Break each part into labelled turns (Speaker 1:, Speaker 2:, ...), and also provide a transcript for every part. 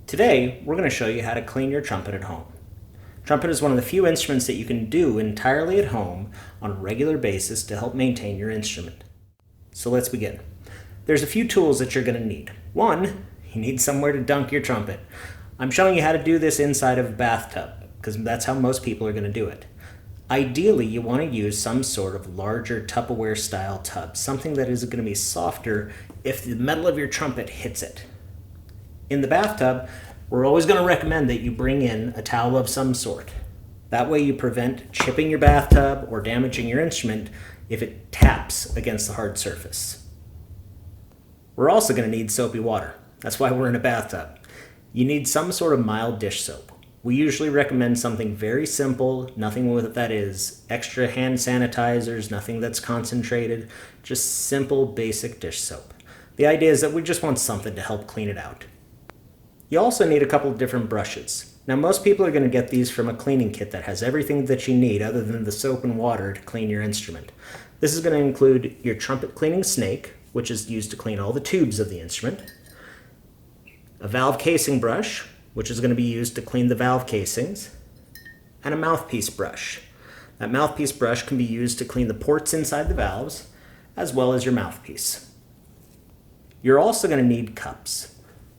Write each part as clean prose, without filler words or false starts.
Speaker 1: Today, we're going to show you how to clean your trumpet at home. Trumpet is one of the few instruments that you can do entirely at home on a regular basis to help maintain your instrument. So let's begin. There's a few tools that you're going to need. One, you need somewhere to dunk your trumpet. I'm showing you how to do this inside of a bathtub because that's how most people are going to do it. Ideally, you want to use some sort of larger Tupperware style tub, something that is going to be softer if the metal of your trumpet hits it. In the bathtub, we're always going to recommend that you bring in a towel of some sort. That way you prevent chipping your bathtub or damaging your instrument if it taps against the hard surface. We're also going to need soapy water. That's why we're in a bathtub. You need some sort of mild dish soap. We usually recommend something very simple, nothing with that is extra hand sanitizers, nothing that's concentrated, just simple basic dish soap. The idea is that we just want something to help clean it out. You also need a couple of different brushes. Now most people are going to get these from a cleaning kit that has everything that you need other than the soap and water to clean your instrument. This is going to include your trumpet cleaning snake, which is used to clean all the tubes of the instrument, a valve casing brush, which is going to be used to clean the valve casings, and a mouthpiece brush. That mouthpiece brush can be used to clean the ports inside the valves, as well as your mouthpiece. You're also going to need cups.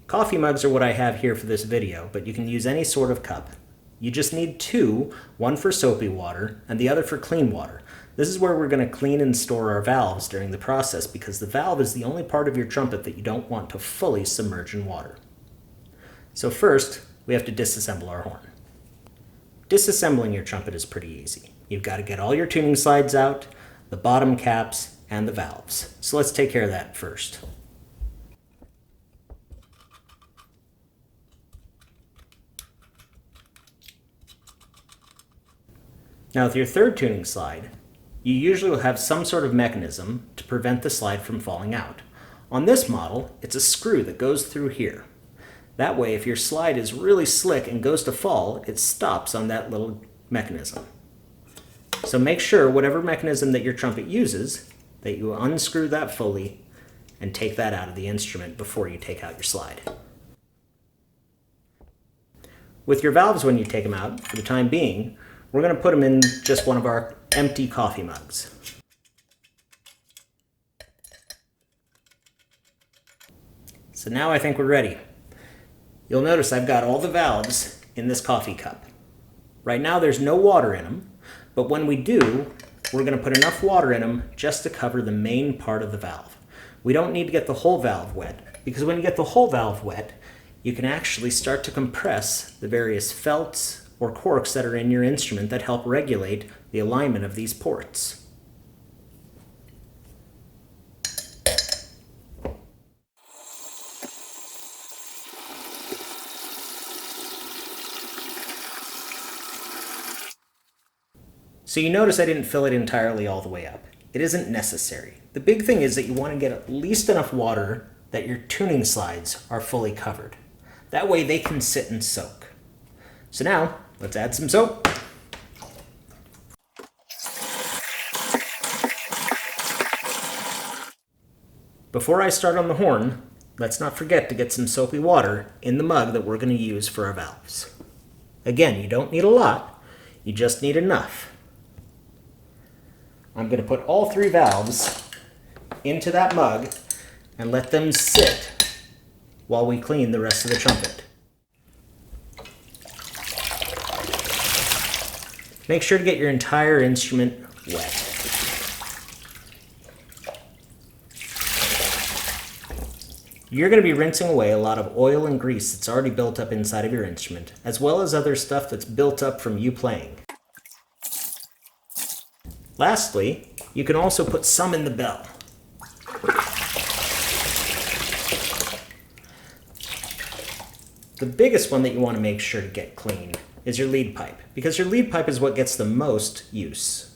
Speaker 1: Coffee mugs are what I have here for this video, but you can use any sort of cup. You just need two, one for soapy water and the other for clean water. This is where we're going to clean and store our valves during the process because the valve is the only part of your trumpet that you don't want to fully submerge in water. So first, we have to disassemble our horn. Disassembling your trumpet is pretty easy. You've got to get all your tuning slides out, the bottom caps, and the valves. So let's take care of that first. Now with your third tuning slide, you usually will have some sort of mechanism to prevent the slide from falling out. On this model, it's a screw that goes through here. That way, if your slide is really slick and goes to fall, it stops on that little mechanism. So make sure whatever mechanism that your trumpet uses, that you unscrew that fully and take that out of the instrument before you take out your slide. With your valves, when you take them out, for the time being, we're going to put them in just one of our empty coffee mugs. So now I think we're ready. You'll notice I've got all the valves in this coffee cup. Right now there's no water in them, but when we do, we're going to put enough water in them just to cover the main part of the valve. We don't need to get the whole valve wet, because when you get the whole valve wet, you can actually start to compress the various felts or corks that are in your instrument that help regulate the alignment of these ports. So you notice I didn't fill it entirely all the way up. It isn't necessary. The big thing is that you want to get at least enough water that your tuning slides are fully covered. That way they can sit and soak. So now, let's add some soap. Before I start on the horn, let's not forget to get some soapy water in the mug that we're going to use for our valves. Again, you don't need a lot, you just need enough. I'm going to put all three valves into that mug and let them sit while we clean the rest of the trumpet. Make sure to get your entire instrument wet. You're going to be rinsing away a lot of oil and grease that's already built up inside of your instrument, as well as other stuff that's built up from you playing. Lastly, you can also put some in the bell. The biggest one that you want to make sure to get clean is your lead pipe, because your lead pipe is what gets the most use.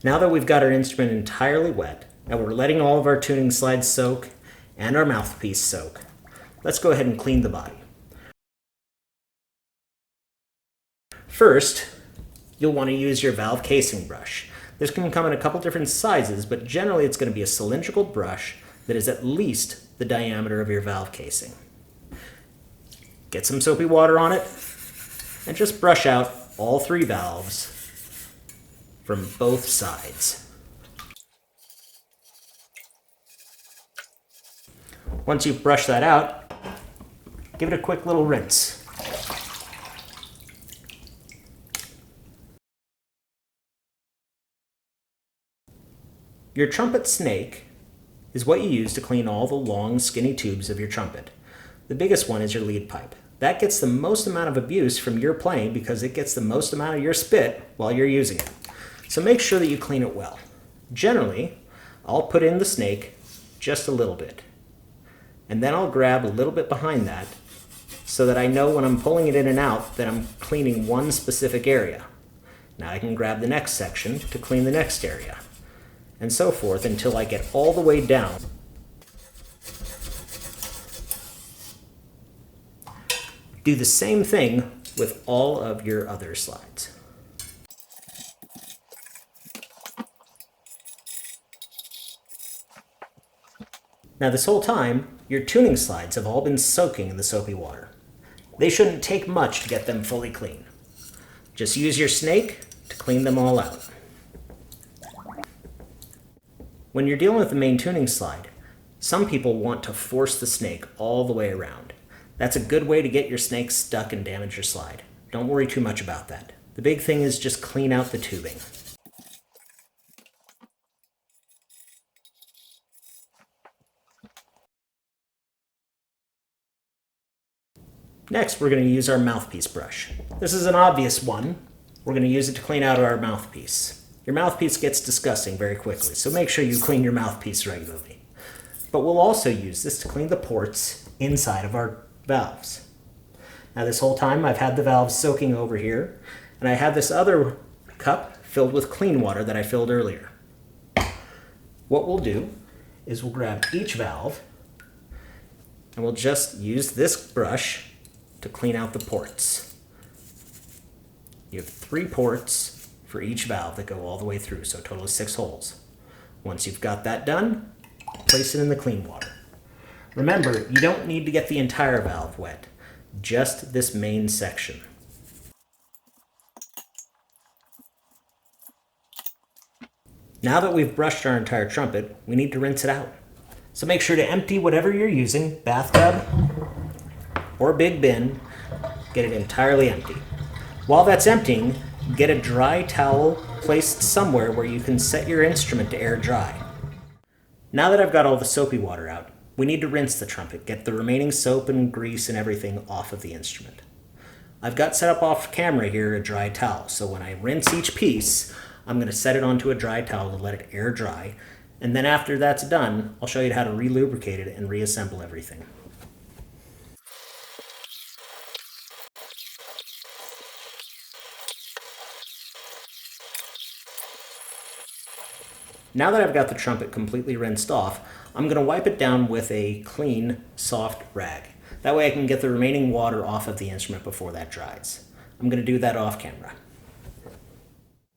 Speaker 1: Now that we've got our instrument entirely wet, and we're letting all of our tuning slides soak and our mouthpiece soak, let's go ahead and clean the body. First, you'll want to use your valve casing brush. This can come in a couple different sizes, but generally it's going to be a cylindrical brush that is at least the diameter of your valve casing. Get some soapy water on it and just brush out all 3 valves from both sides. Once you've brushed that out, give it a quick little rinse. Your trumpet snake is what you use to clean all the long, skinny tubes of your trumpet. The biggest one is your lead pipe. That gets the most amount of abuse from your playing because it gets the most amount of your spit while you're using it. So make sure that you clean it well. Generally, I'll put in the snake just a little bit. And then I'll grab a little bit behind that so that I know when I'm pulling it in and out that I'm cleaning one specific area. Now I can grab the next section to clean the next area, and so forth until I get all the way down. Do the same thing with all of your other slides. Now this whole time, your tuning slides have all been soaking in the soapy water. They shouldn't take much to get them fully clean. Just use your snake to clean them all out. When you're dealing with the main tuning slide, some people want to force the snake all the way around. That's a good way to get your snake stuck and damage your slide. Don't worry too much about that. The big thing is just clean out the tubing. Next, we're going to use our mouthpiece brush. This is an obvious one. We're going to use it to clean out our mouthpiece. Your mouthpiece gets disgusting very quickly, so make sure you clean your mouthpiece regularly. But we'll also use this to clean the ports inside of our valves. Now this whole time I've had the valves soaking over here, and I have this other cup filled with clean water that I filled earlier. What we'll do is we'll grab each valve and we'll just use this brush to clean out the ports. You have 3 ports for each valve that go all the way through, so a total of 6 holes. Once you've got that done, place it in the clean water. Remember, you don't need to get the entire valve wet, just this main section. Now that we've brushed our entire trumpet, we need to rinse it out. So make sure to empty whatever you're using, bathtub or big bin, get it entirely empty. While that's emptying, get a dry towel placed somewhere where you can set your instrument to air dry. Now that I've got all the soapy water out, we need to rinse the trumpet, get the remaining soap and grease and everything off of the instrument. I've got set up off camera here a dry towel, so when I rinse each piece, I'm going to set it onto a dry towel to let it air dry, and then after that's done, I'll show you how to re-lubricate it and reassemble everything. Now that I've got the trumpet completely rinsed off, I'm going to wipe it down with a clean, soft rag. That way I can get the remaining water off of the instrument before that dries. I'm going to do that off camera.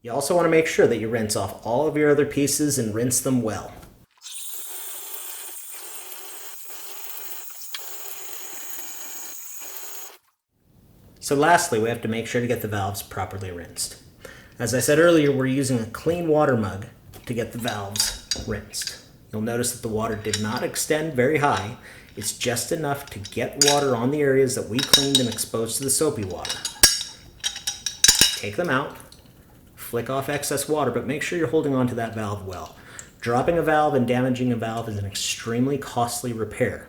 Speaker 1: You also want to make sure that you rinse off all of your other pieces and rinse them well. So lastly, we have to make sure to get the valves properly rinsed. As I said earlier, we're using a clean water mug to get the valves rinsed. You'll notice that the water did not extend very high. It's just enough to get water on the areas that we cleaned and exposed to the soapy water. Take them out, flick off excess water, but make sure you're holding on to that valve well. Dropping a valve and damaging a valve is an extremely costly repair.